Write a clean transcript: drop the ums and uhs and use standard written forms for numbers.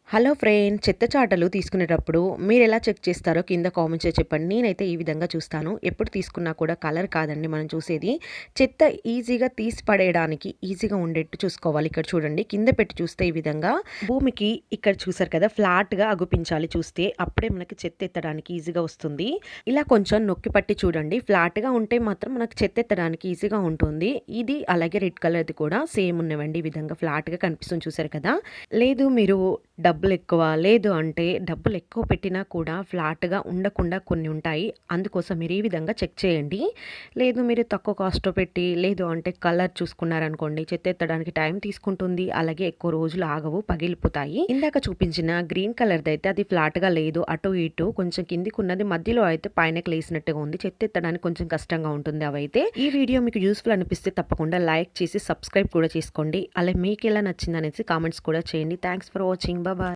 Hello friends, చెత్త చాటలు తీసుకునేటప్పుడు మీరు ఎలా చెక్ చేస్తారో కింద కామెంట్స్లో చెప్పండి. నేనైతే ఈ విధంగా చూస్తాను. ఎప్పుడు తీసుకున్నా కూడా కలర్ కాదండి మనం చూసేది. చెత్త ఈజీగా తీసి పడేయడానికి ఈజీగా ఉండేట్టు చూసుకోవాలి. ఇక్కడ చూడండి, కింద పెట్టి చూస్తే ఈ విధంగా భూమికి ఇక్కడ చూసారు కదా, ఫ్లాట్గా అగుపించాలి. చూస్తే అప్పుడే మనకి చెత్త ఎత్తడానికి ఈజీగా వస్తుంది. ఇలా కొంచెం నొక్కి పట్టి చూడండి, ఫ్లాట్గా ఉంటే మాత్రం మనకు చెత్త ఎత్తడానికి ఈజీగా ఉంటుంది. ఇది అలాగే రెడ్ కలర్ది కూడా సేమ్ ఉన్నవండి. ఈ విధంగా ఫ్లాట్గా కనిపిస్తుంది, చూసారు కదా. లేదు మీరు డబ్బులు ఎక్కువ, లేదు అంటే డబ్బులు ఎక్కువ పెట్టినా కూడా ఫ్లాట్‌గా ఉండకుండా కొన్ని ఉంటాయి. అందుకోసం మీరు ఈ విధంగా చెక్ చేయండి. లేదు మీరు తక్కువ కాస్ట్‌లో పెట్టి, లేదు అంటే కలర్ చూసుకున్నారనుకోండి, చెత్తెత్తడానికి టైం తీసుకుంటుంది. అలాగే ఎక్కువ రోజులు ఆగవు, పగిలిపోతాయి. ఇందాక చూపించిన గ్రీన్ కలర్‌దయితే అది ఫ్లాట్‌గా లేదు. అటు ఇటు కొంచెం కిందికున్నది, మధ్యలో అయితే పైనకి లేసినట్టుగా ఉంది. చెత్తెత్తడానికి కొంచెం కష్టంగా ఉంటుంది అవైతే. ఈ వీడియో మీకు యూజ్‌ఫుల్ అనిపిస్తే తప్పకుండా లైక్ చేసి సబ్స్క్రైబ్ కూడా చేసుకోండి. అలాగే మీకెలా నచ్చిందనేసి కామెంట్స్ కూడా చేయండి. Thanks for watching. బాయ్.